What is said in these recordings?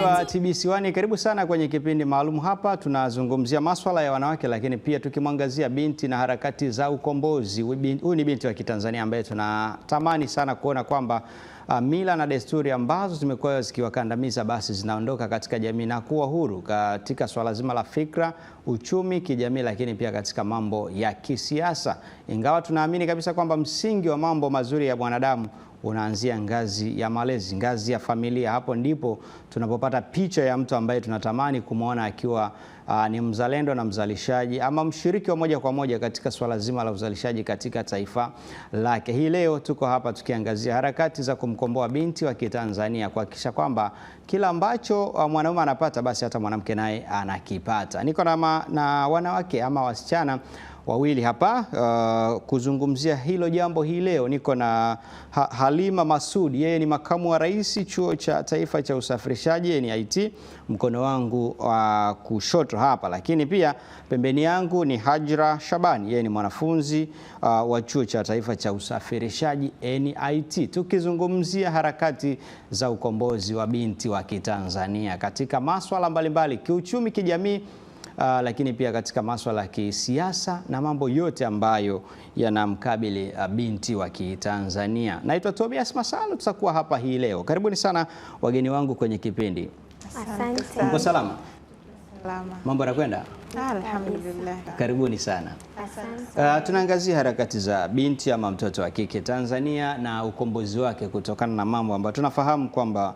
Wa TBC1, karibu sana kwenye kipindi maalum. Hapa tunazungumzia masuala ya wanawake, lakini pia tukimwangazia binti na harakati za ukombozi. Huyu ni binti wa Kitanzania ambaye tunatamani sana kuona kwamba mila na desturi ambazo zimekuwa zikiwakandamiza basi zinaondoka katika jamii na kuwa huru katika swala zima la fikra, uchumi, kijamii, lakini pia katika mambo ya kisiasa. Ingawa tunaamini kabisa kwamba msingi wa mambo mazuri ya mwanadamu unaanzia ngazi ya malezi, ngazi ya familia. Hapo ndipo tunapopata picha ya mtu ambaye tunatamani kumwona akiwa ni mzalendo na mzalishaji ama mshiriki wa moja kwa moja katika swala zima la uzalishaji katika taifa lake. Hii leo tuko hapa tukiangazia harakati za kumkomboa binti wa Kitanzania, kuhakikisha kwamba kila ambacho mwanaume anapata basi hata mwanamke naye anakipata. Niko na wanawake ama wasichana wawili hapa kuzungumzia hilo jambo hii leo. Niko na Halima Masudi, yeye ni makamu wa rais Chuo cha Taifa cha Usafirishaji, yeye ni IT, mkono wangu wa kushoto hapa. Lakini pia pembeni yangu ni Hajra Shabani, yeye ni mwanafunzi wa Chuo cha Taifa cha Usafirishaji NIT, tukizungumzia harakati za ukombozi wa binti wa Kitanzania katika masuala mbalimbali, kiuchumi, kijamii, lakini pia katika masuala ya kisiasa na mambo yote ambayo yanamkabili binti wa Kitanzania. Naitwa Tobias Masalo, tutakuwa hapa hii leo. Karibuni sana wageni wangu kwenye kipindi. Asante. Mko salama? Salama. Mambo yanakwenda? Alhamdulillah. Karibuni sana. Asante. Tunaangazia harakati za binti ama mtoto wa kike Tanzania na ukombozi wake kutokana na mambo ambayo tunafahamu kwamba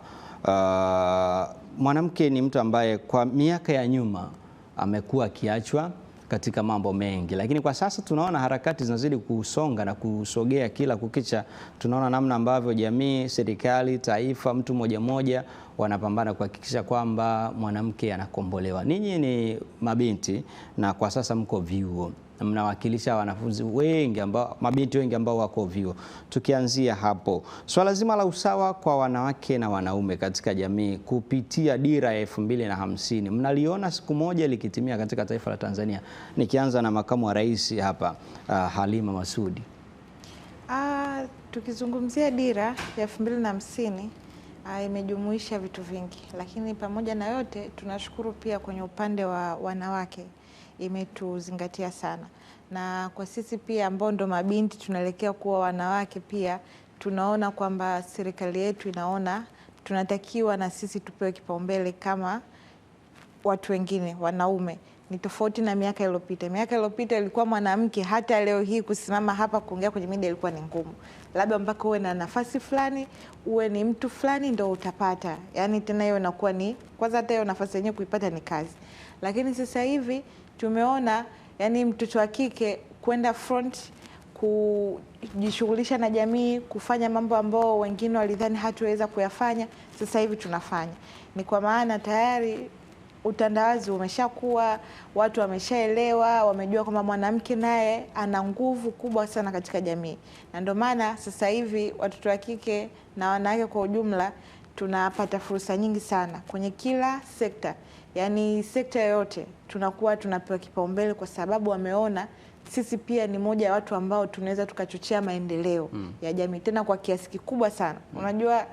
mwanamke ni mtu ambaye kwa miaka ya nyuma amekuwa akiachwa katika mambo mengi, lakini kwa sasa tunaona harakati zinazidi kusonga na kusogea kila kukicha. Tunaona namna ambavyo jamii, serikali, taifa, mtu mmoja mmoja wanapambana kuhakikisha kwamba mwanamke anakombolewa. Ninyi ni mabinti na kwa sasa mko vyuo, mnawakilisha wanafunzi wengi ambao, mabinti wengi ambao wako vyuo. Tukianzia hapo, swala zima la usawa kwa wanawake na wanaume katika jamii kupitia dira ya 2050 mnaliona siku moja likitimia katika taifa la Tanzania? Nikianza na makamu wa rais hapa, Halima Masudi. Tukizungumzia dira ya 2050 imejumuisha vitu vingi, lakini pamoja na yote tunashukuru pia kwenye upande wa wanawake imetuzingatia sana, na kwa sisi pia ambao ndo mabinti tunaelekea kuwa wanawake pia tunaona kwamba serikali yetu inaona tunatakiwa na sisi tupewe kipaumbele kama watu wengine wanaume. Ni tofauti na miaka iliyopita. Miaka iliyopita ilikuwa mwanamke hata leo hii kusimama hapa kuongea kwenye media ilikuwa ni ngumu, labda mpaka uwe na nafasi fulani, uwe ni mtu fulani ndo utapata. Yani tena hiyo inakuwa ni kwanza, hata hiyo nafasi yenyewe kuipata ni kazi. Lakini sasa hivi tumeona yani mtoto wa kike kwenda front, kujishughulisha na jamii, kufanya mambo ambao wengine walidhani hatuweza kuyafanya, sasa hivi tunafanya. Ni kwa maana tayari utandawazi umeshakuwa, watu wameshaelewa, wamejua kwamba mwanamke naye ana nguvu kubwa sana katika jamii. Na ndio maana sasa hivi watoto wa kike na wanawake kwa ujumla tunapata fursa nyingi sana kwenye kila sekta. Yani sekta yoyote tunakuwa tunapewa kipaumbele kwa sababu wameona sisi pia ni moja ya watu ambao tunaweza tukachochea maendeleo ya jamii tena kwa kiasi kikubwa sana. Unajua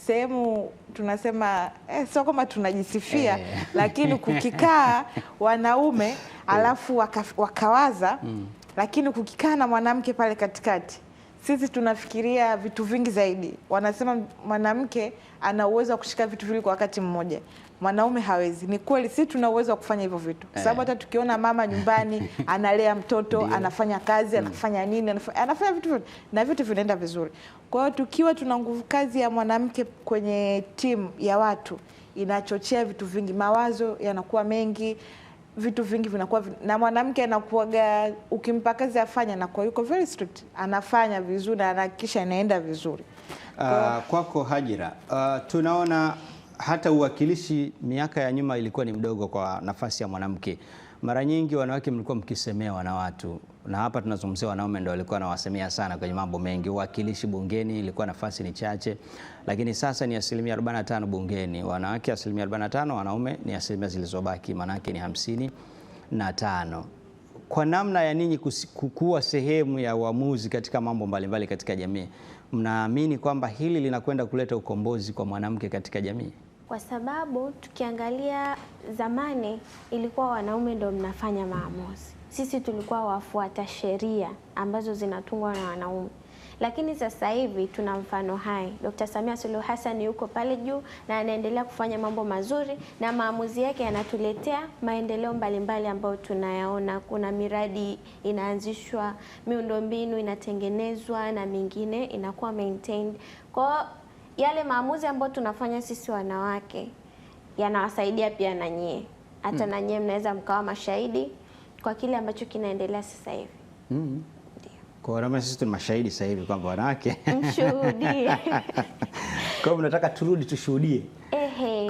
sehemu tunasema sio kama tunajisifia lakini kukikaa wanaume alafu wakawaza lakini kukikaa na mwanamke pale katikati, sisi tunafikiria vitu vingi zaidi. Wanasema mwanamke ana uwezo wa kushika vitu viwili kwa wakati mmoja, mwanaume hawezi. Ni kweli, sisi tuna uwezo wa kufanya hivyo vitu, sababu hata tukiona mama nyumbani analea mtoto, anafanya kazi, anafanya nini, anafanya vitu vyote na vitu vinaenda vizuri. Kwa hiyo tukiwa tuna nguvu kazi ya mwanamke kwenye timu ya watu, inachochea vitu vingi, mawazo yanakuwa mengi, vitu vingi vinakuwa na mwanamke anakuaga, ukimpa kazi afanya na kwa yuko very strict, anafanya vizuri na anahakikisha inaenda vizuri. Kwako Hajira, tunaona hata uwakilishi miaka ya nyuma ilikuwa ni mdogo kwa nafasi ya mwanamke. Mara nyingi wanawake mlikuwa mkisemewa na watu, na hapa tunazungumzia wanaume ndio walikuwa wanawasemea sana kwenye mambo mengi. Uwakilishi bungeni ilikuwa nafasi ni chache, lakini sasa ni 45% bungeni, wanawake 45%, wanaume ni asilimia zilizobaki, manake ni 55. Kwa namna ya ninyi kuwa sehemu ya uamuzi katika mambo mbalimbali katika jamii, mnaamini kwamba hili linakwenda kuleta ukombozi kwa mwanamke katika jamii? Kwa sababu tukiangalia zamani ilikuwa wanaume ndio mnafanya maamuzi. Sisi tulikuwa wafuata sheria ambazo zinatungwa na wanaume. Lakini sasa hivi tuna mfano hai. Dr. Samia Suluhu Hassan yuko pale juu na anaendelea kufanya mambo mazuri, na maamuzi yake yanatuletea maendeleo mbalimbali ambayo tunayaona. Kuna miradi inaanzishwa, miundombinu inatengenezwa na mingine inakuwa maintained. Kwa yale maamuzi ambayo tunafanya sisi wanawake yanawasaidia pia na nyie. Hata na nyie mnaweza mkawa mashahidi kwa kile ambacho kinaendelea sasa hivi. Kwa wanaume sisi tuna mashahidi sasa hivi kwamba wanawake mshuhudie. Kwa mnataka turudi tushuhudie.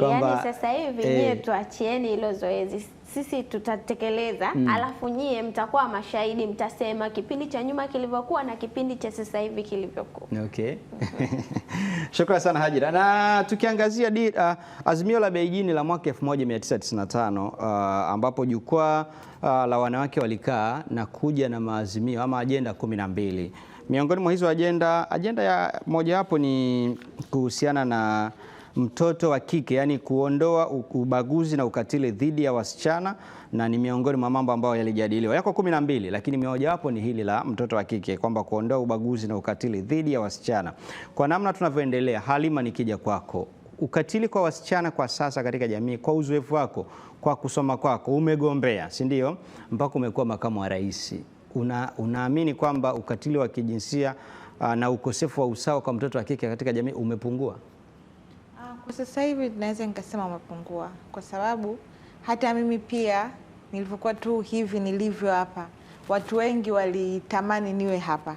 Yani sasa hivi nyie tuachieni hilo zoezi. Sisi tutatekeleza, alafu nyie mtakuwa mashahidi, mtasema kipindi cha nyuma kilivyokuwa na kipindi cha sasa hivi kilivyokuwa. Okay. Shukrani sana Hajira. Na tukiangazia azimio la Beijing la mwaka 1995 ambapo jukwaa la wanawake walikaa na kuja na maazimio ama ajenda 12. Miongoni mwa hizo ajenda ya moja hapo ni kuhusiana na mtoto wa kike, yani kuondoa ubaguzi na ukatili dhidi ya wasichana, na ni miongoni mwa mambo ambayo yalijadiliwa. Yako 12, lakini mmoja wapo ni hili la mtoto wa kike, kwamba kuondoa ubaguzi na ukatili dhidi ya wasichana. Kwa namna tunavyoendelea, Halima, nikija kwako, ukatili kwa wasichana kwa sasa katika jamii, kwa uzoefu wako, kwa kusoma kwako, umegombea, si ndio, mpaka umekuwa makamu wa rais, unaamini kwamba ukatili wa kijinsia na ukosefu wa usawa kwa mtoto wa kike katika jamii umepungua? Kwa sasa hivi naweza nikasema umepungua, kwa sababu hata mimi pia nilivyokuwa tu hivi nilivyo hapa, watu wengi walitamani niwe hapa.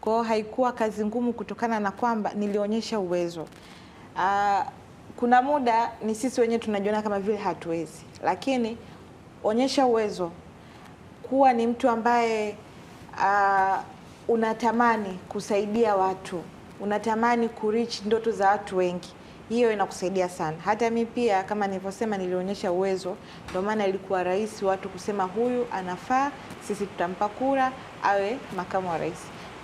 Kwa hiyo haikuwa kazi ngumu, kutokana na kwamba nilionyesha uwezo. Kuna muda ni sisi wenyewe tunajiona kama vile hatuwezi, lakini onyesha uwezo, kuwa ni mtu ambaye unatamani kusaidia watu, unatamani kureach ndoto za watu wengi. Hiyo inakusaidia sana. Hata mimi pia kama nilivyosema, nilionyesha uwezo, ndio maana ilikuwa rahisi watu kusema huyu anafaa, sisi tutampa kura awe makamu wa rais.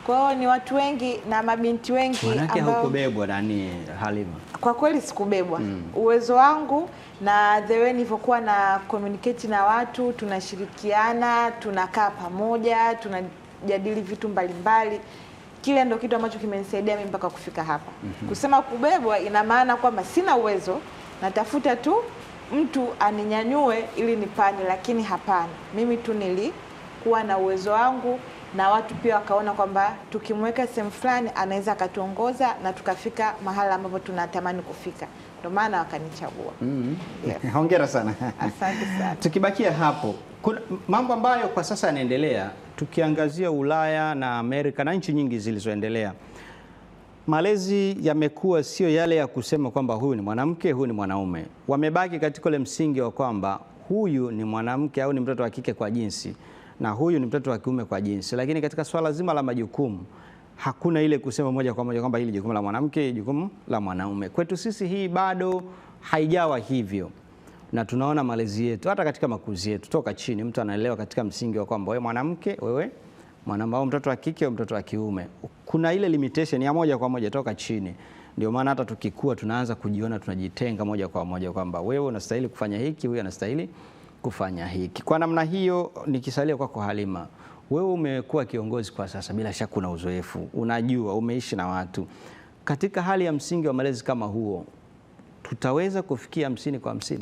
Kwa hiyo ni watu wengi na mabinti wengi ambao hukubebwa nani Halima. Kwa kweli sikubebwa. Uwezo wangu na the way nilivyokuwa na communicate na watu, tunashirikiana, tunakaa pamoja, tunajadili vitu mbalimbali. Kile ndio kitu ambacho kimenisaidia mimi mpaka kufika hapa. Kusema kubebwa ina maana kwamba sina uwezo, natafuta tu mtu aninyanyue ili nipande, lakini hapana. Mimi tu nilikuwa na uwezo wangu, na watu pia wakaona kwamba tukimweka sehemu fulani anaweza akatuongoza na tukafika mahala ambapo tunatamani kufika. Ndio maana wakanichagua. Yes. Hongera sana. Asante sana. Tukibakia hapo, kuna mambo ambayo kwa sasa yanaendelea, tukiangazia Ulaya na Amerika na nchi nyingi zilizoendelea. Malezi yamekuwa sio yale ya kusema kwamba huyu ni mwanamke, huyu ni mwanaume. Wamebaki katika ule msingi wa kwamba huyu ni mwanamke au ni mtoto wa kike kwa jinsi, na huyu ni mtoto wa kiume kwa jinsi. Lakini katika swala zima la majukumu, hakuna ile kusema moja kwa moja kwamba hili jukumu la mwanamke, jukumu la mwanaume. Kwetu sisi hii bado haijawa hivyo. Na tunaona malezi yetu hata katika makuzi yetu toka chini, mtu anaelewa katika msingi wa kwamba wewe mwanamke, wewe mwanaume, au mtoto wa kike au mtoto wa kiume. Kuna ile limitation ya moja kwa moja toka chini. Ndio maana hata tukikua tunaanza kujiona tunajitenga moja kwa moja kwamba wewe unastahili kufanya hiki, huyu anastahili kufanya hiki. Kwa namna hiyo, nikisalia kwako Halima, wewe umekuwa kiongozi kwa sasa, bila shaka una uzoefu, unajua, umeishi na watu. Katika hali ya msingi wa malezi kama huo, tutaweza kufikia 50 kwa 50?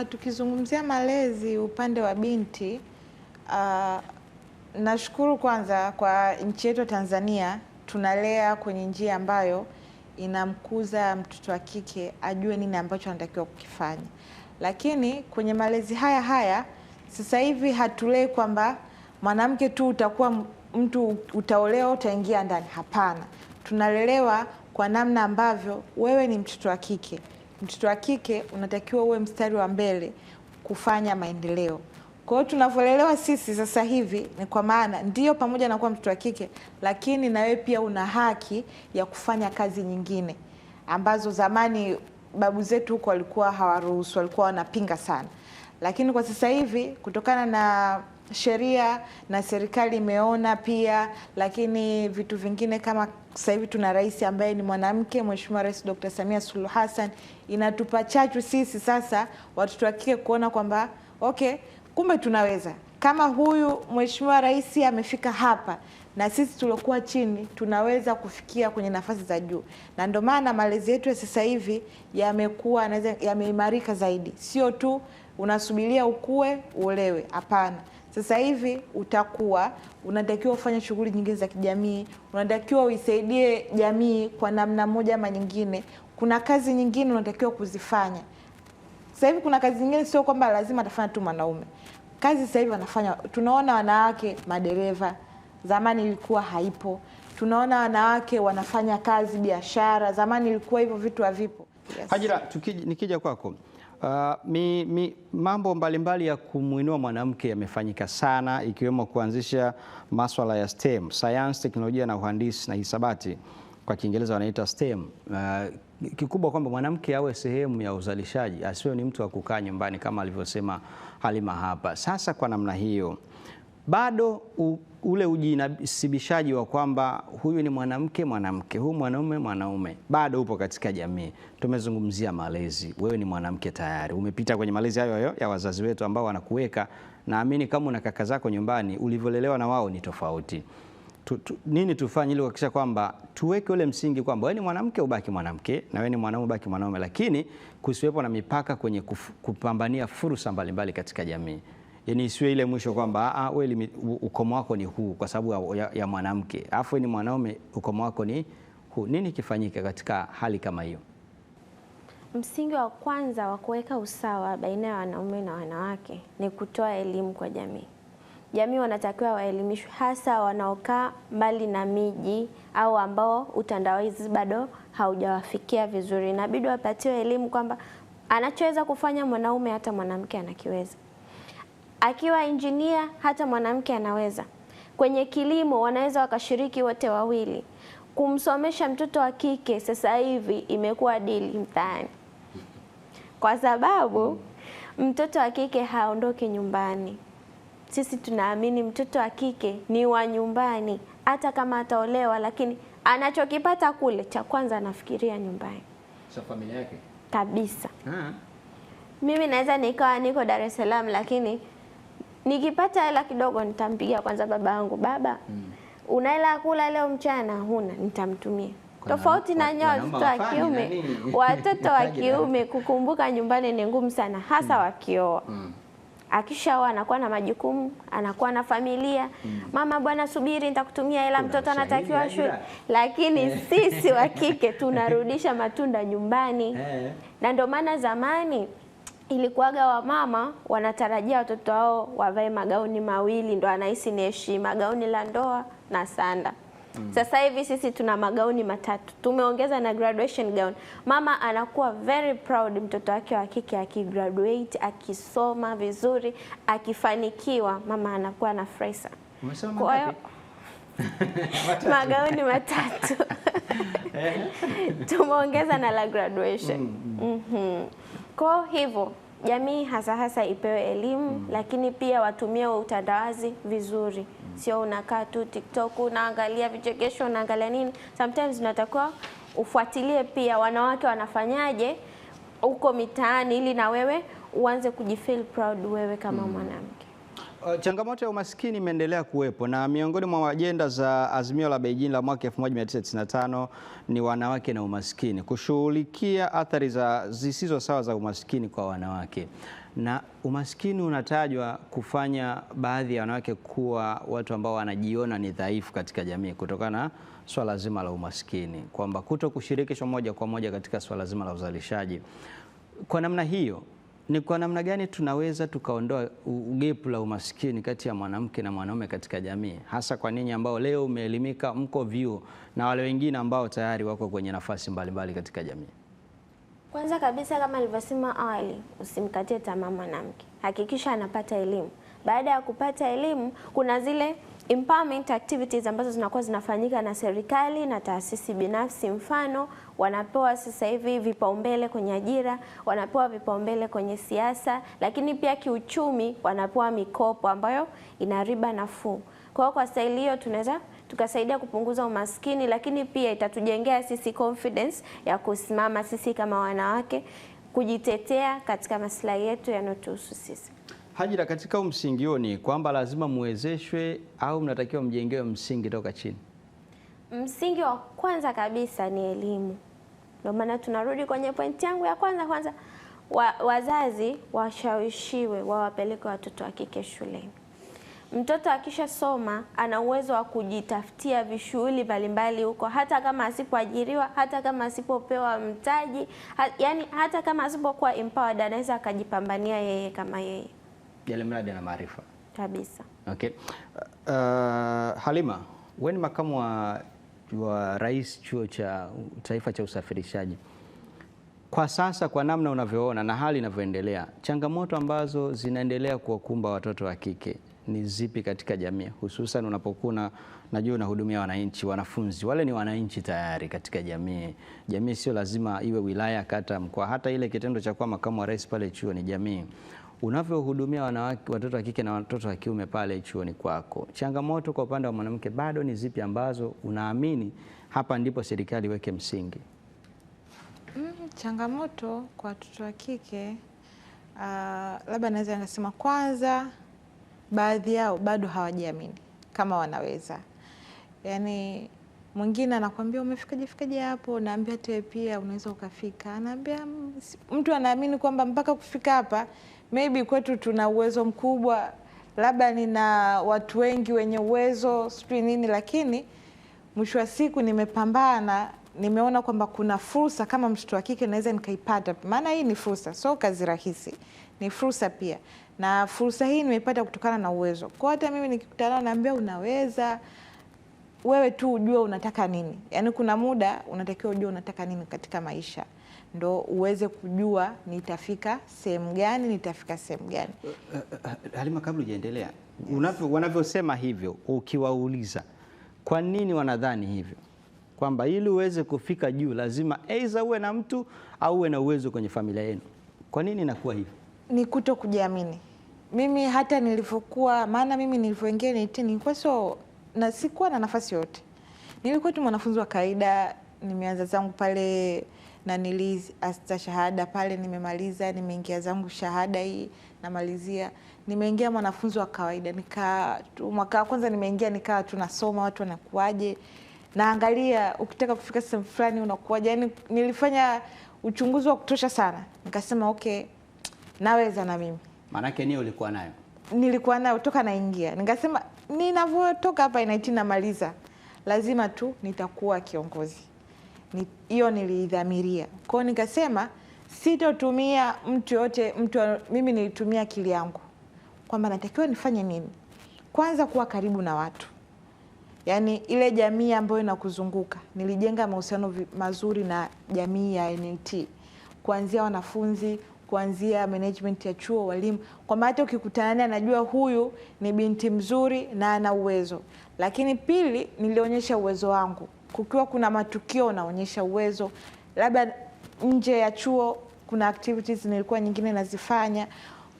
Tukizungumzia malezi upande wa binti, nashukuru kwanza kwa nchi yetu Tanzania, tunalea kwenye njia ambayo inamkuza mtoto wa kike ajue nini ambacho anatakiwa kukifanya. Lakini kwenye malezi haya sasa hivi hatulei kwamba mwanamke tu utakuwa mtu utaolewa utaingia ndani. Hapana, tunalelewa kwa namna ambavyo wewe ni mtoto wa kike. Mtoto wa kike unatakiwa uwe mstari wa mbele kufanya maendeleo. Kwa hiyo tunavyolelewa sisi sasa hivi ni kwa maana ndio, pamoja na kuwa mtoto wa kike, lakini na wewe pia una haki ya kufanya kazi nyingine ambazo zamani babu zetu huko walikuwa hawaruhusu, walikuwa wanapinga sana. Lakini kwa sasa hivi kutokana na sheria na serikali imeona pia, lakini vitu vingine kama sasa hivi tuna rais ambaye ni mwanamke, Mheshimiwa Rais Dr. Samia Suluhu Hassan, inatupa chachu sisi sasa watoto wa kike kuona kwamba okay, kumbe tunaweza. Kama huyu Mheshimiwa Rais amefika hapa, na sisi tuliokuwa chini tunaweza kufikia kwenye nafasi za juu. Na ndio maana malezi yetu ya sasa hivi yamekuwa yameimarika zaidi. Sio tu unasubiria ukue uolewe, hapana. Sasa hivi utakuwa unatakiwa ufanye shughuli nyingine za kijamii, unatakiwa uisaidie jamii kwa namna moja ama nyingine. Kuna kazi nyingine unatakiwa kuzifanya. Sasa hivi kuna kazi nyingine sio kwamba lazima atafanya tu mwanaume. Kazi sasa hivi wanafanya, tunaona wanawake madereva, zamani ilikuwa haipo. Tunaona wanawake wanafanya kazi biashara, zamani ilikuwa hivyo vitu havipo. Yes. Hajira, nikija kwako, mambo mbalimbali ya kumuinua mwanamke yamefanyika sana, ikiwemo kuanzisha masuala ya STEM, science, teknolojia na uhandisi na hisabati, kwa Kiingereza wanaita STEM. Kikubwa kwamba mwanamke awe sehemu ya uzalishaji, asiwe ni mtu wa kukaa nyumbani kama alivyosema Halima hapa. Sasa kwa namna hiyo bado ule ujinasibishaji wa kwamba huyu ni mwanamke, huyu mwanaume bado upo katika jamii. Tumezungumzia malezi, wewe ni mwanamke tayari, umepita kwenye malezi hayo ya wazazi wetu ambao wanakuweka. Naamini kama una kaka zako nyumbani, ulivyolelewa na wao ni tofauti. Nini tufanye ili kuhakikisha kwamba tuweke ule msingi kwamba wewe ni mwanamke ubaki mwanamke na wewe ni mwanaume ubaki mwanaume, lakini kusiwepo na mipaka kwenye kupambania fursa mbalimbali katika jamii? Yaani isiwe ile mwisho kwamba wewe ukomo wako ni huu kwa sababu ya mwanamke, afu ni mwanaume ukomo wako ni huu. Nini kifanyike katika hali kama hiyo? Msingi wa kwanza wa kuweka usawa baina ya wanaume na wanawake ni kutoa elimu kwa jamii. Jamii wanatakiwa waelimishwe, hasa wanaokaa mbali na miji au ambao utandawazi bado haujawafikia vizuri. Inabidi wapatiwe elimu kwamba anachoweza kufanya mwanaume hata mwanamke anakiweza. Akiwa injinia hata mwanamke anaweza. Kwenye kilimo wanaweza wakashiriki wote wawili. Kumsomesha mtoto wa kike sasa hivi imekuwa dili mtaani, kwa sababu mtoto wa kike haondoki nyumbani. Sisi tunaamini mtoto wa kike ni wa nyumbani, hata kama ataolewa, lakini anachokipata kule cha kwanza anafikiria nyumbani, sa familia yake kabisa. Mimi naweza nikawa niko Dar es Salaam, lakini nikipata hela kidogo nitampigia kwanza baba yangu, baba, una hela kula leo mchana? Huna, nitamtumia. Tofauti na nyoa watoto wa kiume. Watoto wa kiume kukumbuka nyumbani ni ngumu sana, hasa wakioa. Akishaoa anakuwa na majukumu, anakuwa na familia. Mama, bwana subiri nitakutumia hela, mtoto anatakiwa shule. Lakini sisi wa kike tunarudisha matunda nyumbani. Na ndio maana zamani ilikuwaga wamama wanatarajia watoto wao wavae magauni mawili, ndo anahisi ni heshima, gauni la ndoa na sanda. Sasa hivi sisi tuna magauni matatu, tumeongeza na graduation gown. Mama anakuwa very proud mtoto wake wa kike akigraduate, akisoma vizuri, akifanikiwa, mama anakuwa na furaha. Kwa hiyo magauni matatu tumeongeza na la graduation. Kwa hivyo jamii hasa ipewe elimu, lakini pia watumie utandawazi vizuri. Sio unakaa tu TikTok unaangalia vichekesho, unaangalia nini. Sometimes unatakiwa ufuatilie pia wanawake wanafanyaje huko mitaani, ili na wewe uanze kujifeel proud wewe kama mwanamke. Changamoto ya umaskini imeendelea kuwepo, na miongoni mwa ajenda za Azimio la Beijing la mwaka 1995 ni wanawake na umaskini, kushughulikia athari zisizo sawa za umaskini kwa wanawake. Na umaskini unatajwa kufanya baadhi ya wanawake kuwa watu ambao wanajiona ni dhaifu katika jamii kutokana na swala zima la umaskini, kwamba kuto kushirikishwa moja kwa moja katika swala zima la uzalishaji. Kwa namna hiyo, ni kwa namna gani tunaweza tukaondoa ugepu la umaskini kati ya mwanamke na mwanaume katika jamii, hasa kwa ninyi ambao leo umeelimika, mko vyuo, na wale wengine ambao tayari wako kwenye nafasi mbalimbali katika jamii? Kwanza kabisa, kama nilivyosema awali, usimkatie tamaa mwanamke. Hakikisha anapata elimu. Baada ya kupata elimu, kuna zile empowerment activities ambazo zinakuwa zinafanyika na serikali na taasisi binafsi. Mfano, wanapewa sasa hivi vipaumbele kwenye ajira, wanapewa vipaumbele kwenye siasa, lakini pia kiuchumi wanapewa mikopo ambayo ina riba nafuu. Kwa hiyo kwa staili hiyo tunaweza tukasaidia kupunguza umaskini, lakini pia itatujengea sisi confidence ya kusimama sisi kama wanawake kujitetea katika maslahi yetu yanayotuhusu sisi. Hajira, katika msingi huo ni kwamba lazima muwezeshwe au mnatakiwa mjengewe msingi toka chini? Msingi wa kwanza kabisa ni elimu. Ndio maana tunarudi kwenye pointi yangu ya kwanza, wazazi washawishiwe wawapeleke watoto wa kike shuleni. Mtoto akishasoma ana uwezo wa kujitafutia vishughuli mbalimbali huko, hata kama asipoajiriwa, hata kama asipopewa mtaji, yani hata kama asipokuwa empowered, anaweza akajipambania yeye kama yeye, yale mradi na maarifa kabisa. Okay. Halima, wewe ni makamu wa rais Chuo cha Taifa cha Usafirishaji. Kwa sasa, kwa namna unavyoona na hali inavyoendelea, changamoto ambazo zinaendelea kuwakumba watoto wa kike ni zipi katika jamii, hususan unapokuwa najua unahudumia wananchi, wanafunzi wale ni wananchi tayari katika jamii. Jamii sio lazima iwe wilaya, kata, mkoa. Hata ile kitendo cha kuwa makamu wa rais pale chuo ni jamii. Unavyohudumia wanawake, watoto wa kike na watoto wa kiume pale chuoni kwako, changamoto kwa upande wa mwanamke bado ni zipi ambazo unaamini hapa ndipo serikali iweke msingi? Changamoto kwa watoto wa kike, labda naweza nikasema, kwanza baadhi yao bado hawajiamini kama wanaweza. Yaani mwingine anakuambia umefikaje hapo, naambia tu pia unaweza ukafika. Anaambia mtu anaamini kwamba mpaka kufika hapa maybe kwetu tuna uwezo mkubwa, labda nina watu wengi wenye uwezo sijui nini, lakini mwisho wa siku nimepambana, nimeona kwamba kuna fursa kama mtoto wa kike naweza nikaipata. Maana hii ni fursa, sio kazi rahisi, ni fursa pia, na fursa hii nimeipata kutokana na uwezo. Kwa hata mimi nikikutana naambia unaweza, wewe tu ujue unataka nini. Yaani kuna muda unatakiwa ujue unataka nini katika maisha, ndo uweze kujua nitafika sehemu gani, nitafika sehemu gani. Halima, kabla hujaendelea, wanavyosema hivyo, ukiwauliza kwa nini wanadhani hivyo, kwamba ili uweze kufika juu lazima aidha uwe na mtu au uwe na uwezo kwenye familia yenu, kwa nini inakuwa hivyo? Ni kuto kujiamini. Mimi hata nilivyokuwa, maana mimi nilivyoingia NIT nilikuwa na sikuwa na nafasi yote. Nilikuwa tu mwanafunzi wa kawaida, nimeanza zangu pale na niliasta shahada pale, nimemaliza, nimeingia zangu shahada hii namalizia, nimeingia mwanafunzi wa kawaida. Mwaka wa kwanza nimeingia nikawa tunasoma watu wanakuaje, naangalia ukitaka kufika sehemu fulani unakuaje. Yani nilifanya uchunguzi wa kutosha sana, nikasema okay, naweza na mimi. Maana yake ni ulikuwa nayo? Nilikuwa nayo toka naingia. Nikasema ninavyotoka hapa NIT namaliza, lazima tu nitakuwa kiongozi. Hiyo nilidhamiria. Kwa hiyo nikasema sitotumia mtu yote, mimi nilitumia akili yangu kwamba natakiwa nifanye nini. Kwanza kuwa karibu na watu, yaani ile jamii ambayo inakuzunguka. Nilijenga mahusiano mazuri na jamii ya NIT, kuanzia wanafunzi, kuanzia management ya chuo, walimu, kwamba hata ukikutana naye anajua huyu ni binti mzuri na ana uwezo. Lakini pili, nilionyesha uwezo wangu. Kukiwa kuna matukio naonyesha uwezo, labda nje ya chuo kuna activities nilikuwa nyingine nazifanya.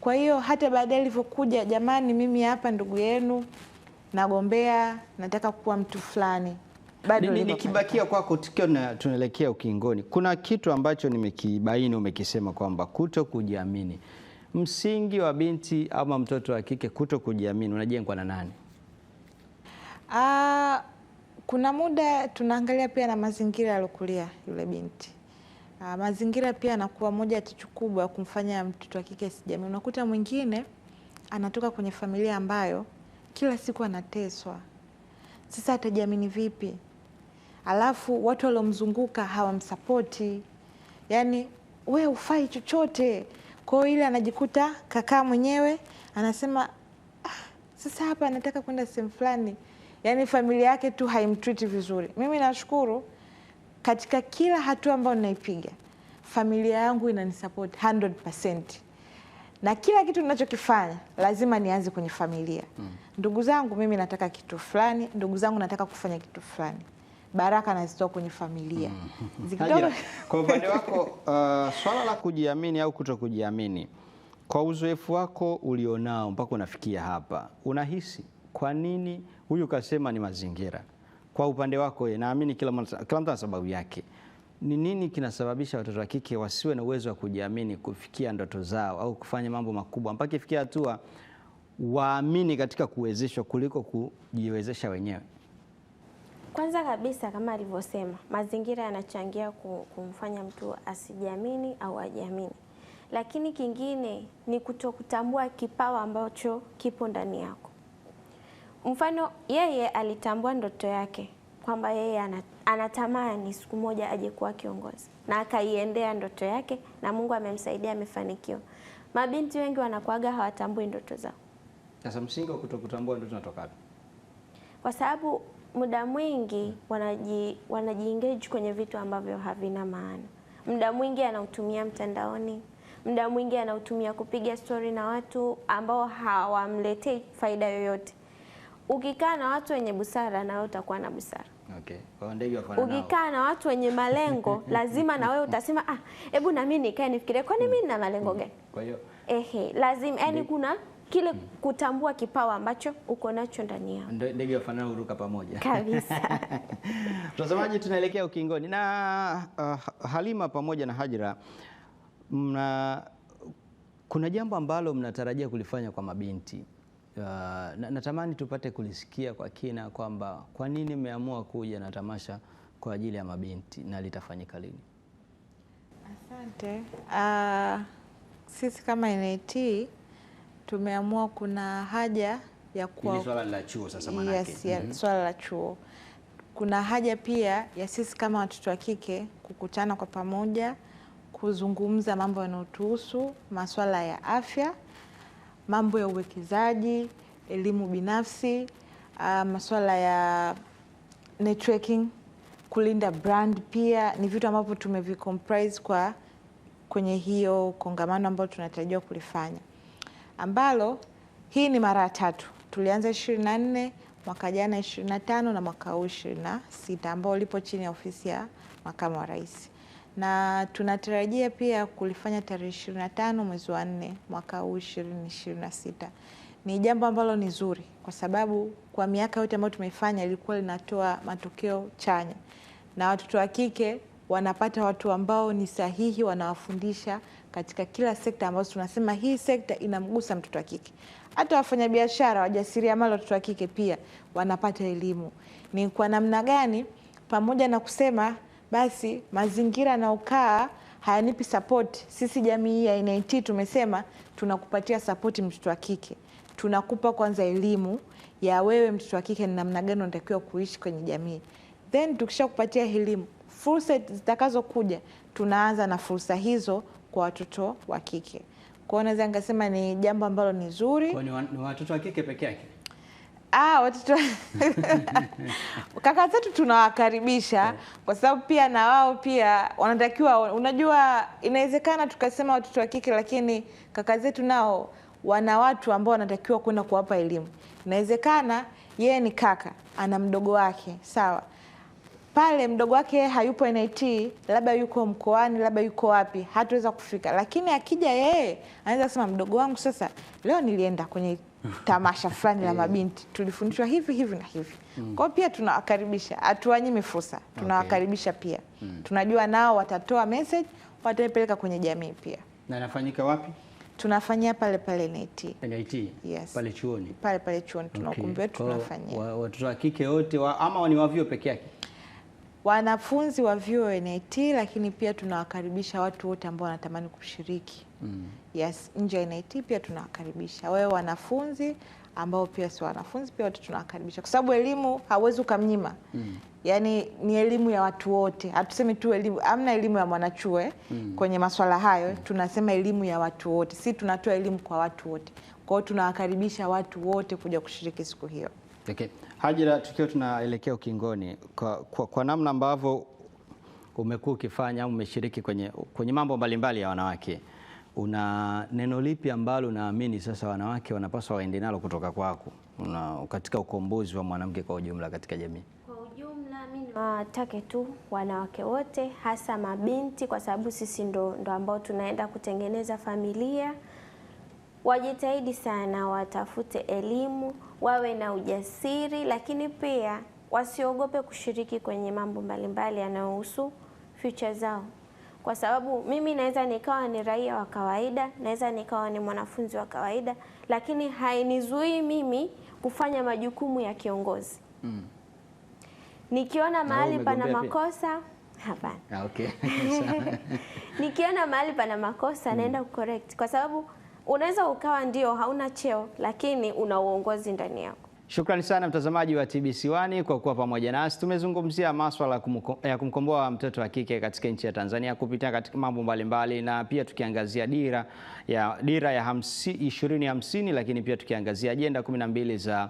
Kwa hiyo hata baadaye ilivyokuja, jamani mimi hapa ndugu yenu nagombea, nataka kuwa mtu fulani, bado nikibakia kwako tukiwa tunaelekea ukingoni, kuna kitu ambacho nimekibaini umekisema kwamba kuto kujiamini. Msingi wa binti ama mtoto wa kike kuto kujiamini unajengwa na nani? Kuna muda tunaangalia pia na mazingira alokulia yule binti. Mazingira pia anakuwa moja ya tatizo kubwa ya kumfanya mtoto wa kike sijiamini. Unakuta mwingine anatoka kwenye familia ambayo kila siku anateswa. Sasa atajiamini vipi? Alafu watu waliomzunguka hawamsapoti. Yaani wewe hufai chochote. Kwa hiyo ile anajikuta kakaa mwenyewe anasema sasa hapa anataka kwenda sehemu fulani. Yaani familia yake tu haimtreat vizuri. Mimi nashukuru katika kila hatua ambayo ninaipiga, familia yangu inanisupport 100%. na kila kitu ninachokifanya lazima nianze kwenye familia. Ndugu zangu, mimi nataka kitu fulani, ndugu zangu nataka kufanya kitu fulani, baraka nazitoa kwenye familia. Hajira, kwa upande wako swala la kujiamini au kutokujiamini, kwa uzoefu wako ulionao mpaka unafikia hapa, unahisi kwa nini huyu kasema ni mazingira? Kwa upande wako naamini kila mtu ana sababu yake. Ni nini kinasababisha watoto wa kike wasiwe na uwezo wa kujiamini kufikia ndoto zao au kufanya mambo makubwa mpaka ifikia hatua waamini katika kuwezeshwa kuliko kujiwezesha wenyewe? Kwanza kabisa, kama alivyosema, mazingira yanachangia kumfanya mtu asijiamini au ajiamini. Lakini kingine ni kutokutambua kipawa ambacho kipo ndani yako. Mfano, yeye alitambua ndoto yake kwamba yeye anatamani siku moja aje kuwa kiongozi, na akaiendea ndoto yake, na Mungu amemsaidia, amefanikiwa. Mabinti wengi wanakuaga hawatambui ndoto zao. Sasa msingi wa kutokutambua ndoto unatoka wapi? Kwa sababu muda mwingi wanajiengage kwenye vitu ambavyo havina maana. Muda mwingi anautumia mtandaoni, muda mwingi anautumia kupiga story na watu ambao hawamletei faida yoyote. Ukikaa na watu wenye busara, na wewe utakuwa na busara. Okay. Kwa ndege wafanana nao. Ukikaa na watu wenye malengo, lazima na wewe utasema hebu na mimi nikae nifikirie kwani mimi nina malengo gani? Kwa hiyo lazima yani kuna kile kutambua kipawa ambacho uko nacho ndani yako. Ndege wafanana huruka pamoja. Kabisa. Mtazamaji, tunaelekea ukingoni na Halima pamoja na Hajira, kuna jambo ambalo mnatarajia kulifanya kwa mabinti. Natamani tupate kulisikia kwa kina kwamba kwa nini mmeamua kuja na tamasha kwa ajili ya mabinti na litafanyika lini? Asante. Sisi kama NIT tumeamua kuna haja ya Ni swala la chuo sasa manake. Yes, swala la chuo. Kuna haja pia ya sisi kama watoto wa kike kukutana kwa pamoja, kuzungumza mambo yanayotuhusu, masuala ya afya, mambo ya uwekezaji, elimu binafsi, masuala ya networking, kulinda brand pia ni vitu ambavyo tumevicomprise kwenye hiyo kongamano ambalo tunatarajiwa kulifanya. Ambalo hii ni mara ya 3. Tulianza 24, mwaka jana 25 na mwaka huu 26, ambao lipo chini ya ofisi ya Makamu wa Rais. Na tunatarajia pia kulifanya tarehe 25 mwezi wa 4 mwaka huu 2026. Ni jambo ambalo ni zuri kwa sababu kwa miaka yote ambayo tumeifanya ilikuwa linatoa matokeo chanya, na watoto wa kike wanapata watu ambao ni sahihi, wanawafundisha katika kila sekta ambazo tunasema hii sekta inamgusa mtoto wa kike. Hata wafanyabiashara, wajasiriamali, watoto wa kike pia wanapata elimu. Ni kwa namna gani, pamoja na kusema basi mazingira na ukaa hayanipi support, sisi jamii ya NIT tumesema tunakupatia support mtoto wa kike. Tunakupa kwanza elimu ya wewe mtoto wa kike ni namna gani unatakiwa kuishi kwenye jamii. Then tukishakupatia elimu, fursa zitakazokuja tunaanza na fursa hizo kwa watoto wa kike. Kwa hiyo naweza nikasema ni jambo ambalo ni zuri. Kwa ni watoto wa kike peke yake? Watoto kaka zetu tunawakaribisha kwa sababu pia na wao pia wanatakiwa, unajua inawezekana tukasema watoto wa kike, lakini kaka zetu nao wana watu ambao wanatakiwa kwenda kuwapa elimu. Inawezekana yeye ni kaka, ana mdogo wake, sawa. Pale mdogo wake hayupo NIT, labda yuko mkoani, labda yuko wapi, hatuweza kufika. Lakini akija yeye, anaweza kusema mdogo wangu sasa leo nilienda kwenye tamasha fulani la mabinti, tulifundishwa hivi hivi na hivi. Kwa pia tunawakaribisha, hatuwanyimi fursa, tunawakaribisha pia. Tunajua nao watatoa message, wataipeleka kwenye jamii pia. Na inafanyika wapi? Tunafanyia pale pale NIT. NIT? Yes. Pale chuoni? Pale pale chuoni, tuna ukumbi wetu tunafanyia. Watoto wa kike wote ama ni wa vyuo peke yake? Wanafunzi wa vyuo NIT, lakini pia tunawakaribisha watu wote ambao wanatamani kushiriki. Yes, nje ya NIT pia tunawakaribisha. Wewe wanafunzi ambao pia si wanafunzi pia wote tunawakaribisha. Kwa sababu elimu hauwezi ukamnyima. Yaani ni elimu ya watu wote. Hatusemi tu elimu, amna elimu ya mwanachuo kwenye masuala hayo, tunasema elimu ya watu wote. Si tunatoa elimu kwa watu wote. Kwa hiyo tunawakaribisha watu wote kuja kushiriki siku hiyo. Okay. Hajira, tukiwa tunaelekea ukingoni, kwa namna ambavyo umekuwa ukifanya au umeshiriki kwenye mambo mbalimbali ya wanawake, una neno lipi ambalo unaamini sasa wanawake wanapaswa waende nalo kutoka kwako katika ukombozi wa mwanamke kwa ujumla katika jamii? Kwa ujumla mimi nawatake tu wanawake wote, hasa mabinti, kwa sababu sisi ndo ambao tunaenda kutengeneza familia, wajitahidi sana, watafute elimu, wawe na ujasiri, lakini pia wasiogope kushiriki kwenye mambo mbalimbali yanayohusu future zao. Kwa sababu mimi naweza nikawa ni raia wa kawaida, naweza nikawa ni mwanafunzi wa kawaida, lakini hainizuii mimi kufanya majukumu ya kiongozi. Nikiona mahali pana makosa, hapana. Okay. Nikiona mahali pana makosa naenda kucorrect, kwa sababu unaweza ukawa ndio hauna cheo lakini una uongozi ndani yako. Shukrani sana mtazamaji wa TBC1 kwa kuwa pamoja nasi. Tumezungumzia masuala ya kumkomboa mtoto wa kike katika nchi ya Tanzania kupitia katika mambo mbalimbali, na pia tukiangazia dira ya 2050, lakini pia tukiangazia ajenda 12 za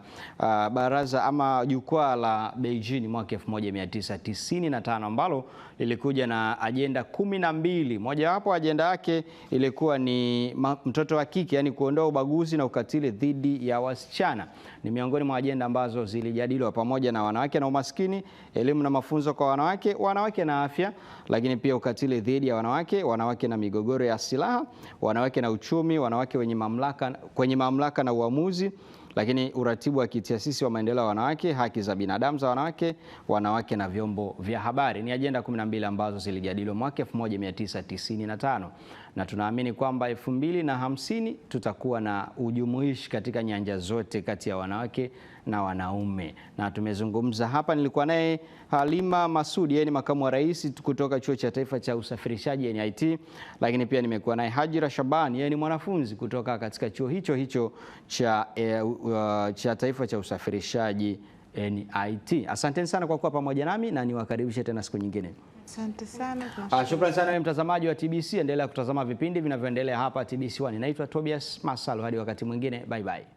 baraza ama jukwaa la Beijing mwaka 1995 ambalo lilikuja na ajenda 12. Mojawapo ajenda yake ilikuwa ni mtoto wa kike, yani kuondoa ubaguzi na ukatili dhidi ya wasichana. Ni miongoni mwa ajenda ambazo zilijadiliwa, pamoja na wanawake na umaskini, elimu na mafunzo kwa wanawake, wanawake na afya, lakini pia ukatili dhidi ya wanawake, wanawake na migogoro ya silaha, wanawake na uchumi, wanawake kwenye mamlaka na uamuzi, lakini uratibu wa kitaasisi wa maendeleo ya wanawake, haki za binadamu za wanawake, wanawake na vyombo vya habari. Ni ajenda 12 ambazo zilijadiliwa mwaka 1995, na tunaamini kwamba 2050 tutakuwa na ujumuishi katika nyanja zote kati ya wanawake na wanaume. Na tumezungumza hapa, nilikuwa naye Halima Masudi, yeye ni makamu wa rais kutoka Chuo cha Taifa cha Usafirishaji NIT, lakini pia nimekuwa naye Hajira Shabani, yeye ni mwanafunzi kutoka katika chuo hicho cha Taifa cha Usafirishaji NIT. Asanteni sana kwa kuwa pamoja nami na niwakaribishe tena siku nyingine. Asante sana. Shukrani sana mtazamaji wa TBC, endelea kutazama vipindi vinavyoendelea hapa TBC1. Naitwa Tobias Masalo, hadi wakati mwingine, bye bye.